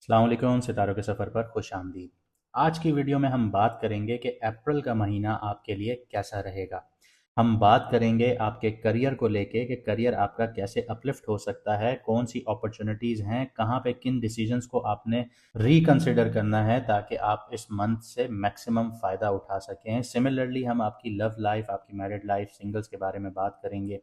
अस्सलाम वालेकुम, सितारों के सफ़र पर खुश आमदीद। आज की वीडियो में हम बात करेंगे कि अप्रैल का महीना आपके लिए कैसा रहेगा। हम बात करेंगे आपके करियर को लेके कि करियर आपका कैसे अपलिफ्ट हो सकता है, कौन सी अपॉर्चुनिटीज़ हैं, कहाँ पे किन डिसीजंस को आपने रिकंसिडर करना है ताकि आप इस मंथ से मैक्सिमम फ़ायदा उठा सकें। सिमिलरली हम आपकी लव लाइफ़, आपकी मैरिड लाइफ़, सिंगल्स के बारे में बात करेंगे।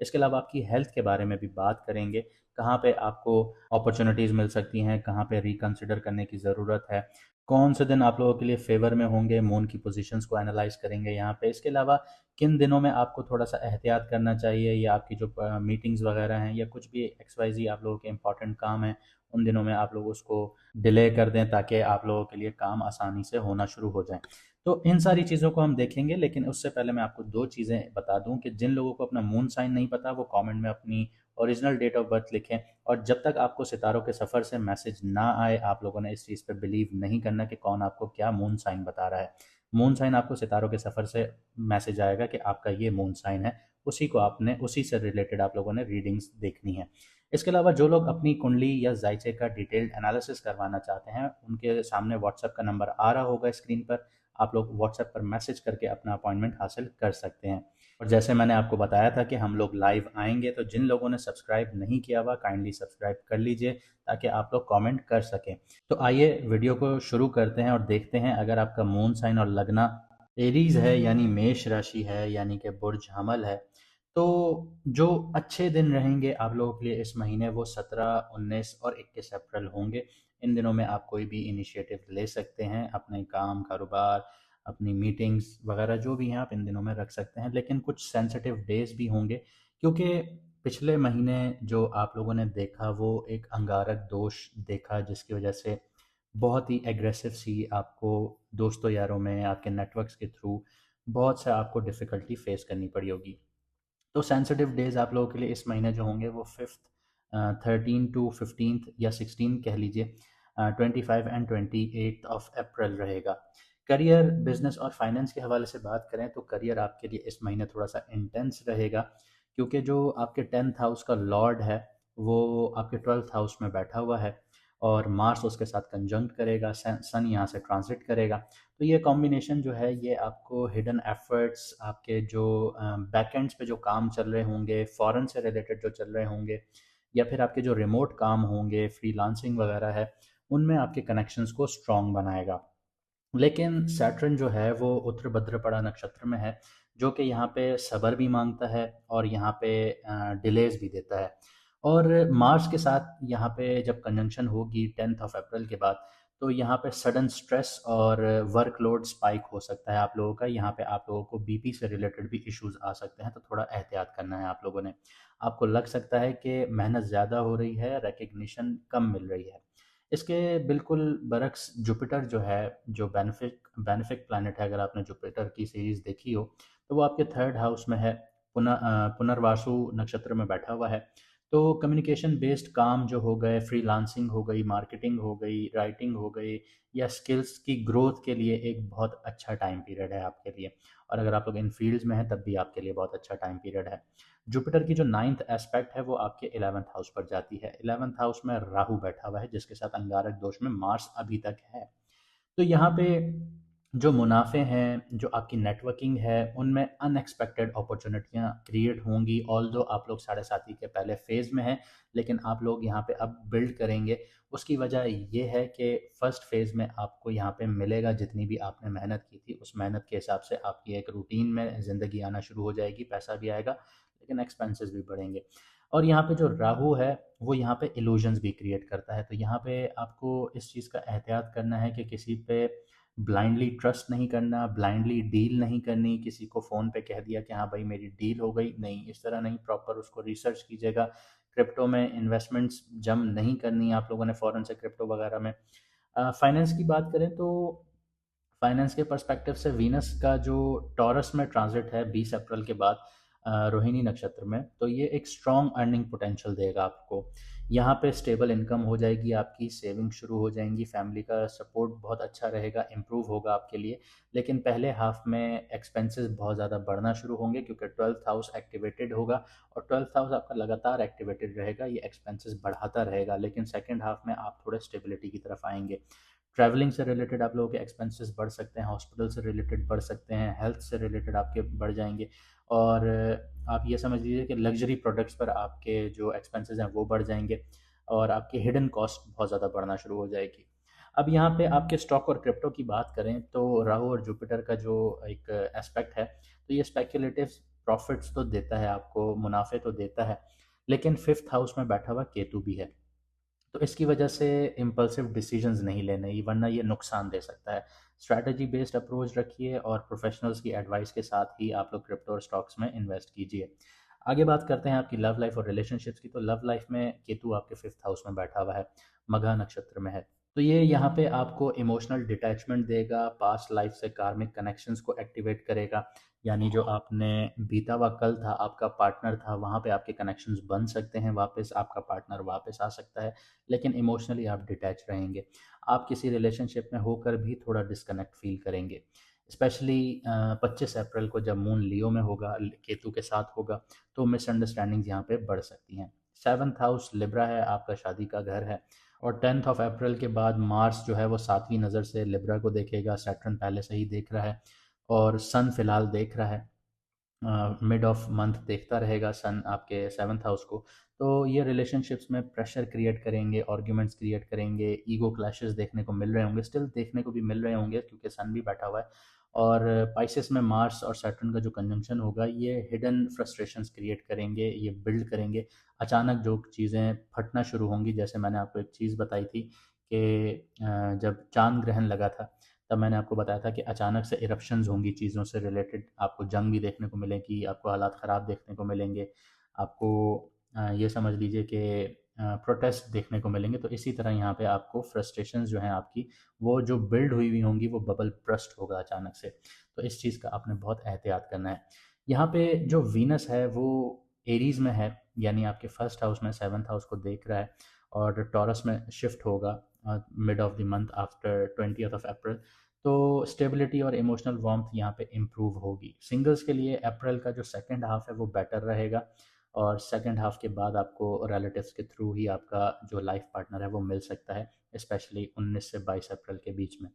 इसके अलावा आपकी हेल्थ के बारे में भी बात करेंगे, कहाँ पे आपको अपॉर्चुनिटीज़ मिल सकती हैं, कहाँ पे रिकंसिडर करने की ज़रूरत है, कौन से दिन आप लोगों के लिए फ़ेवर में होंगे, मून की पोज़ीशंस को एनालाइज़ करेंगे यहाँ पे। इसके अलावा किन दिनों में आपको थोड़ा-सा एहतियात करना चाहिए या आपकी जो मीटिंग्स वगैरह हैं या कुछ भी एक्स वाई ज़ेड आप लोगों के इम्पोर्टेंट काम हैं, उन दिनों में आप लोग उसको डिले कर दें ताकि आप लोगों के लिए काम आसानी से होना शुरू हो जाएँ। तो इन सारी चीज़ों को हम देखेंगे, लेकिन उससे पहले मैं आपको 2 चीज़ें बता दूँ कि जिन लोगों को अपना मून साइन नहीं पता, वो कमेंट में अपनी ओरिजिनल डेट ऑफ बर्थ लिखें। और जब तक आपको सितारों के सफ़र से मैसेज ना आए, आप लोगों ने इस चीज़ पे बिलीव नहीं करना कि कौन आपको क्या मून साइन बता रहा है। मून साइन आपको सितारों के सफ़र से मैसेज आएगा कि आपका ये मून साइन है, उसी को आपने उसी से रिलेटेड आप लोगों ने रीडिंग्स देखनी है। इसके अलावा जो लोग अपनी कुंडली या ज़ाइचे का डिटेल्ड एनालिसिस करवाना चाहते हैं, उनके सामने व्हाट्सएप का नंबर आ रहा होगा स्क्रीन पर, आप लोग व्हाट्सएप पर मैसेज करके अपना अपॉइंटमेंट हासिल कर सकते हैं। और जैसे मैंने आपको बताया था कि हम लोग लाइव आएंगे, तो जिन लोगों ने सब्सक्राइब नहीं किया हुआ काइंडली सब्सक्राइब कर लीजिए ताकि आप लोग कमेंट कर सकें। तो आइए वीडियो को शुरू करते हैं और देखते हैं, अगर आपका मून साइन और लगना एरीज है यानी मेष राशि है यानी कि बुर्ज हमल है, तो जो अच्छे दिन रहेंगे आप लोगों के लिए इस महीने वो 17, 19 और 21 अप्रैल होंगे। इन दिनों में आप कोई भी इनिशिएटिव ले सकते हैं, अपने काम, कारोबार, अपनी मीटिंग्स वगैरह जो भी हैं आप इन दिनों में रख सकते हैं। लेकिन कुछ सेंसिटिव डेज भी होंगे, क्योंकि पिछले महीने जो आप लोगों ने देखा वो एक अंगारक दोष देखा, जिसकी वजह से बहुत ही एग्रेसिव सी आपको दोस्तों यारों में आपके नेटवर्क्स के थ्रू बहुत से आपको डिफ़िकल्टी फेस करनी पड़ी होगी। तो सेंसिटिव डेज़ आप लोगों के लिए इस महीने जो होंगे वो 5th, 13 टू 15th या 16 कह लीजिए, 25 एंड 28 ऑफ अप्रैल रहेगा। करियर, बिजनेस और फाइनेंस के हवाले से बात करें तो करियर आपके लिए इस महीने थोड़ा सा इंटेंस रहेगा, क्योंकि जो आपके 10th हाउस का लॉर्ड है वो आपके 12th हाउस में बैठा हुआ है और मार्स उसके साथ कंजंक्ट करेगा, सन यहाँ से ट्रांजिट करेगा। तो ये कॉम्बिनेशन जो है ये आपको हिडन एफर्ट्स, आपके जो बैकएंड्स पे जो काम चल रहे होंगे, फॉरेन से रिलेटेड जो चल रहे होंगे, या फिर आपके जो रिमोट काम होंगे, फ्रीलांसिंग वगैरह है, उनमें आपके कनेक्शंस को स्ट्रॉन्ग बनाएगा। लेकिन सैटर्न जो है वो उत्तर भद्रपड़ा नक्षत्र में है, जो कि यहाँ पे सब्र भी मांगता है और यहाँ पे डिलेज भी देता है। और मार्स के साथ यहाँ पे जब कंजंक्शन होगी 10th ऑफ अप्रैल के बाद, तो यहाँ पे सडन स्ट्रेस और वर्कलोड स्पाइक हो सकता है आप लोगों का। यहाँ पे आप लोगों को बीपी से रिलेटेड भी इश्यूज आ सकते हैं, तो थोड़ा एहतियात करना है आप लोगों ने। आपको लग सकता है कि मेहनत ज़्यादा हो रही है, रिकग्निशन कम मिल रही है। इसके बिल्कुल बरक्स जुपिटर जो है, जो बेनिफिक प्लैनेट है, अगर आपने जुपिटर की सीरीज़ देखी हो तो वो आपके 3rd हाउस में है, पुनर्वासु नक्षत्र में बैठा हुआ है। तो कम्युनिकेशन बेस्ड काम जो हो गए, फ्रीलांसिंग हो गई, मार्केटिंग हो गई, राइटिंग हो गई, या स्किल्स की ग्रोथ के लिए एक बहुत अच्छा टाइम पीरियड है आपके लिए। और अगर आप लोग इन फील्ड्स में हैं तब भी आपके लिए बहुत अच्छा टाइम पीरियड है। जुपिटर की जो 9th एस्पेक्ट है वो आपके 11th हाउस पर जाती है। 11th हाउस में राहु बैठा हुआ है, जिसके साथ अंगारक दोष में मार्स अभी तक है। तो यहाँ पे जो मुनाफे हैं, जो आपकी नेटवर्किंग है, उनमें अनएक्सपेक्टेड अपॉर्चुनिटियाँ क्रिएट होंगी। ऑल्दो आप लोग साढ़े साथी के पहले फेज़ में हैं, लेकिन आप लोग यहाँ पे अब बिल्ड करेंगे। उसकी वजह ये है कि फर्स्ट फेज़ में आपको यहाँ पे मिलेगा जितनी भी आपने मेहनत की थी, उस मेहनत के हिसाब से आपकी एक रूटीन में ज़िंदगी आना शुरू हो जाएगी, पैसा भी आएगा, लेकिन एक्सपेंसेस भी बढ़ेंगे। और यहाँ पे जो राहु है वो यहाँ पे इल्यूजन्स भी क्रिएट करता है, तो यहाँ पे आपको इस चीज़ का एहतियात करना है कि किसी पे ब्लाइंडली ट्रस्ट नहीं करना, ब्लाइंडली डील नहीं करनी। किसी को फ़ोन पे कह दिया कि हाँ भाई मेरी डील हो गई, नहीं, इस तरह नहीं, प्रॉपर उसको रिसर्च कीजिएगा। क्रिप्टो में इन्वेस्टमेंट्स जंप नहीं करनी आप लोगों ने फ़ौरन से क्रिप्टो वगैरह में। फाइनेंस की बात करें तो फाइनेंस के पर्सपेक्टिव से वीनस का जो टॉरस में ट्रांजिट है 20 अप्रैल के बाद, रोहिणी नक्षत्र में, तो ये एक स्ट्रॉन्ग अर्निंग पोटेंशियल देगा आपको। यहाँ पे स्टेबल इनकम हो जाएगी, आपकी सेविंग शुरू हो जाएंगी, फैमिली का सपोर्ट बहुत अच्छा रहेगा, इम्प्रूव होगा आपके लिए। लेकिन पहले हाफ में एक्सपेंसेस बहुत ज़्यादा बढ़ना शुरू होंगे क्योंकि 12th हाउस एक्टिवेटेड होगा, और 12th हाउस आपका लगातार एक्टिवेटेड रहेगा, ये एक्सपेंसेस बढ़ाता रहेगा। लेकिन सेकेंड हाफ में आप थोड़े स्टेबिलिटी की तरफ आएंगे। ट्रैवलिंग से रिलेटेड आप लोगों के एक्सपेंसेस बढ़ सकते हैं, हॉस्पिटल से रिलेटेड बढ़ सकते हैं, हेल्थ से रिलेटेड आपके बढ़ जाएंगे, और आप ये समझ लीजिए कि लग्जरी प्रोडक्ट्स पर आपके जो एक्सपेंसेस हैं वो बढ़ जाएंगे, और आपकी हिडन कॉस्ट बहुत ज़्यादा बढ़ना शुरू हो जाएगी। अब यहाँ पे आपके स्टॉक और क्रिप्टो की बात करें तो राहु और जुपिटर का जो एक एस्पेक्ट है, तो ये स्पेक्युलेटिव प्रॉफिट्स तो देता है आपको, मुनाफे तो देता है, लेकिन फिफ्थ हाउस में बैठा हुआ केतु भी है, तो इसकी वजह से इम्पल्सिव डिसीजंस नहीं लेने, वरना ये नुकसान दे सकता है। स्ट्रैटेजी बेस्ड अप्रोच रखिए और प्रोफेशनल्स की एडवाइस के साथ ही आप लोग क्रिप्टो और स्टॉक्स में इन्वेस्ट कीजिए। आगे बात करते हैं आपकी लव लाइफ और रिलेशनशिप्स की। तो लव लाइफ में केतु आपके फिफ्थ हाउस में बैठा हुआ है, मघा नक्षत्र में है, तो ये यहाँ पे आपको इमोशनल डिटैचमेंट देगा, पास्ट लाइफ से कार्मिक कनेक्शंस को एक्टिवेट करेगा, यानी जो आपने बीता हुआ कल था, आपका पार्टनर था, वहाँ पे आपके कनेक्शंस बन सकते हैं वापस, आपका पार्टनर वापस आ सकता है, लेकिन इमोशनली आप डिटैच रहेंगे। आप किसी रिलेशनशिप में होकर भी थोड़ा डिस्कनेक्ट फील करेंगे, स्पेशली 25 अप्रैल को जब मून लियो में होगा, केतु के साथ होगा, तो मिसअंडरस्टैंडिंग्स यहाँ पे बढ़ सकती हैं। सेवन्थ हाउस लिब्रा है, आपका शादी का घर है, और 10 अप्रैल के बाद मार्स जो है वो 7वीं नज़र से लिब्रा को देखेगा, सैटर्न पहले से ही देख रहा है, और सन फिलहाल देख रहा है, मिड ऑफ मंथ देखता रहेगा सन आपके सेवन्थ हाउस को। तो ये रिलेशनशिप्स में प्रेशर क्रिएट करेंगे, आर्ग्यूमेंट्स क्रिएट करेंगे, ईगो क्लैशेस देखने को मिल रहे होंगे, स्टिल देखने को भी मिल रहे होंगे क्योंकि सन भी बैठा हुआ है, और पाइसेस में मार्स और सैटर्न का जो कंजंक्शन होगा ये हिडन फ्रस्ट्रेशंस क्रिएट करेंगे, ये बिल्ड करेंगे। अचानक जो चीज़ें फटना शुरू होंगी, जैसे मैंने आपको एक चीज़ बताई थी कि जब चांद ग्रहण लगा था, तब मैंने आपको बताया था कि अचानक से इरप्शंस होंगी चीज़ों से रिलेटेड, आपको जंग भी देखने को मिलेगी, आपको हालात ख़राब देखने को मिलेंगे, आपको ये समझ लीजिए कि प्रोटेस्ट देखने को मिलेंगे। तो इसी तरह यहाँ पे आपको फ्रस्ट्रेशंस जो हैं आपकी, वो जो बिल्ड हुई हुई होंगी, वो बबल ब्रस्ट होगा अचानक से। तो इस चीज़ का आपने बहुत एहतियात करना है। यहाँ पे जो वीनस है वो एरीज़ में है, यानी आपके फर्स्ट हाउस में सेवन्थ हाउस को देख रहा है, और टॉरस में शिफ्ट होगा mid of the month after 20th of April। तो स्टेबिलिटी और इमोशनल वार्मथ यहाँ पे इम्प्रूव होगी। सिंगल्स के लिए अप्रैल का जो सेकंड हाफ है वो बेटर रहेगा, और सेकंड हाफ के बाद आपको रिलेटिव्स के थ्रू ही आपका जो लाइफ पार्टनर है वो मिल सकता है, स्पेशली 19 से 22 अप्रैल के बीच में।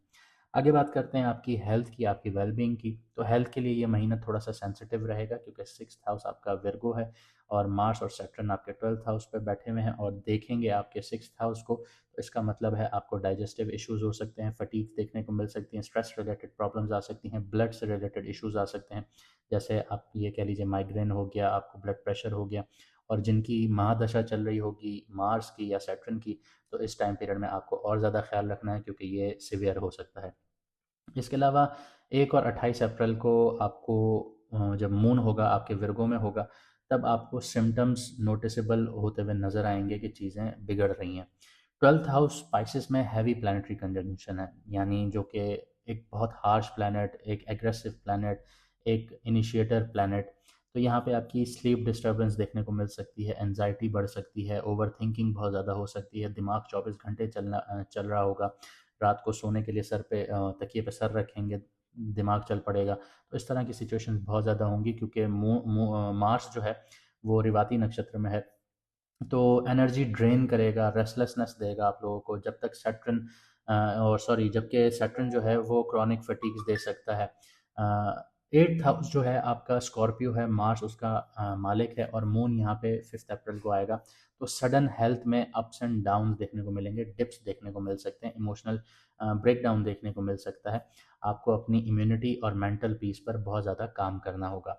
आगे बात करते हैं आपकी हेल्थ की, आपकी वेलबींग की। तो हेल्थ के लिए ये महीना थोड़ा सा सेंसिटिव रहेगा क्योंकि सिक्स्थ हाउस आपका विर्गो है, और मार्स और सैटर्न आपके 12th हाउस पे बैठे हुए हैं और देखेंगे आपके सिक्स्थ हाउस को। तो इसका मतलब है आपको डाइजेस्टिव इश्यूज हो सकते हैं, फटीग देखने को मिल सकती हैं, स्ट्रेस रिलेटेड प्रॉब्लम्स आ सकती हैं, ब्लड से रिलेटेड इश्यूज आ सकते हैं, जैसे आप ये कह लीजिए माइग्रेन हो गया, आपको ब्लड प्रेशर हो गया। और जिनकी महादशा चल रही होगी मार्स की या सैटर्न की, तो इस टाइम पीरियड में आपको और ज़्यादा ख्याल रखना है क्योंकि ये सिवियर हो सकता है। इसके अलावा 1 और 28 अप्रैल को आपको जब मून होगा आपके विर्गो में होगा, तब आपको सिम्टम्स नोटिसेबल होते हुए नज़र आएंगे कि चीज़ें बिगड़ रही हैं। 12th हाउस स्पाइसेस में हैवी प्लानिटरी कंजंक्शन है, यानी जो कि एक बहुत हार्श प्लैनेट, एक एग्रेसिव प्लैनेट, एक इनिशिएटर प्लैनेट। तो यहाँ पे आपकी स्लीप डिस्टर्बेंस देखने को मिल सकती है, एनजाइटी बढ़ सकती है, ओवर थिंकिंग बहुत ज़्यादा हो सकती है, दिमाग 24 घंटे चल रहा होगा, रात को सोने के लिए सर पे तकिए पे सर रखेंगे, दिमाग चल पड़ेगा। तो इस तरह की सिचुएशंस बहुत ज़्यादा होंगी क्योंकि मार्स जो है वो रेवती नक्षत्र में है, तो एनर्जी ड्रेन करेगा, रेस्टलेसनेस देगा आप लोगों को, जब तक सैटर्न और सॉरी जबकि सैटर्न जो है वो क्रॉनिक फटीग्स दे सकता है। एट्थ हाउस जो है आपका स्कॉर्पियो है, मार्स उसका मालिक है, और मून यहाँ पे 5 अप्रैल को आएगा। तो सडन हेल्थ में अप्स एंड डाउन देखने को मिलेंगे, डिप्स देखने को मिल सकते हैं, इमोशनल ब्रेक डाउन देखने को मिल सकता है। आपको अपनी इम्यूनिटी और मेंटल पीस पर बहुत ज़्यादा काम करना होगा।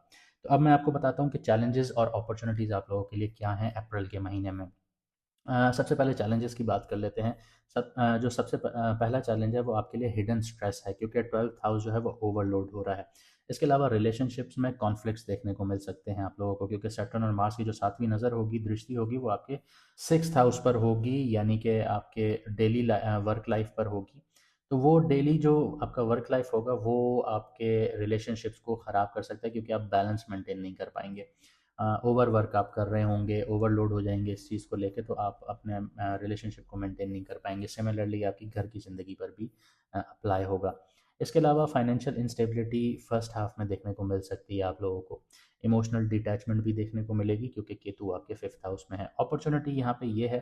तो अब मैं आपको बताता हूँ कि चैलेंजेस और अपॉर्चुनिटीज़ आप लोगों के लिए क्या हैं अप्रैल के महीने में। सबसे पहले चैलेंजेस की बात कर लेते हैं। जो सबसे पहला चैलेंज है वो आपके लिए हिडन स्ट्रेस है क्योंकि 12th हाउस जो है वो ओवरलोड हो रहा है। इसके अलावा रिलेशनशिप्स में कॉन्फ्लिक्ट्स देखने को मिल सकते हैं आप लोगों को, क्योंकि सैटर्न और मार्स की जो 7वीं नज़र होगी, दृष्टि होगी, वो आपके सिक्स्थ हाउस पर होगी, यानी कि आपके डेली वर्क लाइफ पर होगी। तो वो डेली जो आपका वर्क लाइफ होगा वो आपके रिलेशनशिप्स को ख़राब कर सकता है, क्योंकि आप बैलेंस मेंटेन नहीं कर पाएंगे। ओवर वर्क आप कर रहे होंगे, ओवरलोड हो जाएंगे इस चीज़ को लेके, तो आप अपने रिलेशनशिप को मेंटेन नहीं कर पाएंगे। सिमिलरली आपकी घर की ज़िंदगी पर भी अप्लाई होगा। इसके अलावा फाइनेंशियल इंस्टेबिलिटी फर्स्ट हाफ में देखने को मिल सकती है आप लोगों को। इमोशनल डिटैचमेंट भी देखने को मिलेगी, क्योंकि केतु आपके फिफ्थ हाउस में है। अपॉर्चुनिटी यहाँ पे ये है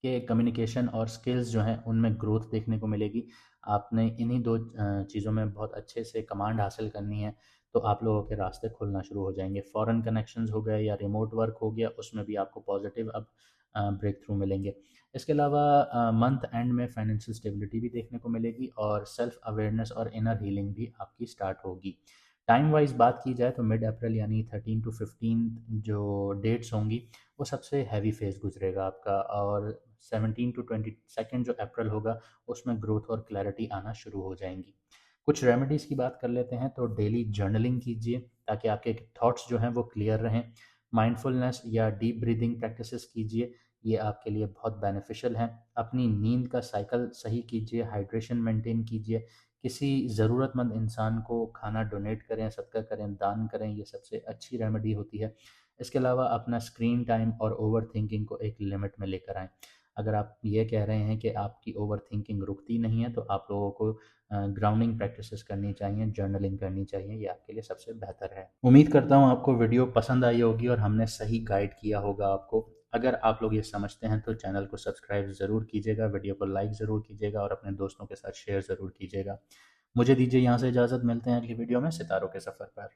कि कम्युनिकेशन और स्किल्स जो हैं उनमें ग्रोथ देखने को मिलेगी। आपने इन्हीं दो चीज़ों में बहुत अच्छे से कमांड हासिल करनी है, तो आप लोगों के रास्ते खुलना शुरू हो जाएंगे। फॉरेन कनेक्शंस हो गए या रिमोट वर्क हो गया, उसमें भी आपको पॉजिटिव अब ब्रेक थ्रू मिलेंगे। इसके अलावा मंथ एंड में फाइनेंशियल स्टेबिलिटी भी देखने को मिलेगी, और सेल्फ अवेयरनेस और इनर हीलिंग भी आपकी स्टार्ट होगी। टाइम वाइज बात की जाए तो मिड अप्रैल यानी 13 टू 15 जो डेट्स होंगी वो सबसे हैवी फेज गुजरेगा आपका, और 17 टू 22 जो अप्रैल होगा उसमें ग्रोथ और क्लैरिटी आना शुरू हो जाएंगी। कुछ रेमेडीज़ की बात कर लेते हैं। तो डेली जर्नलिंग कीजिए ताकि आपके थॉट्स जो हैं वो क्लियर रहें। माइंडफुलनेस या डीप ब्रीदिंग प्रैक्टिसेस कीजिए, ये आपके लिए बहुत बेनिफिशियल हैं। अपनी नींद का साइकिल सही कीजिए, हाइड्रेशन मेंटेन कीजिए, किसी ज़रूरतमंद इंसान को खाना डोनेट करें, सदका करें, दान करें, ये सबसे अच्छी रेमेडी होती है। इसके अलावा अपना स्क्रीन टाइम और ओवर थिंकिंग को एक लिमिट में लेकर आएँ। अगर आप ये कह रहे हैं कि आपकी ओवर थिंकिंग रुकती नहीं है, तो आप लोगों को ग्राउंडिंग प्रैक्टिसेस करनी चाहिए, जर्नलिंग करनी चाहिए, ये आपके लिए सबसे बेहतर है। उम्मीद करता हूँ आपको वीडियो पसंद आई होगी और हमने सही गाइड किया होगा आपको। अगर आप लोग ये समझते हैं तो चैनल को सब्सक्राइब ज़रूर कीजिएगा, वीडियो को लाइक ज़रूर कीजिएगा और अपने दोस्तों के साथ शेयर ज़रूर कीजिएगा। मुझे दीजिए यहाँ से इजाज़त, मिलते हैं अगली वीडियो में सितारों के सफ़र पर।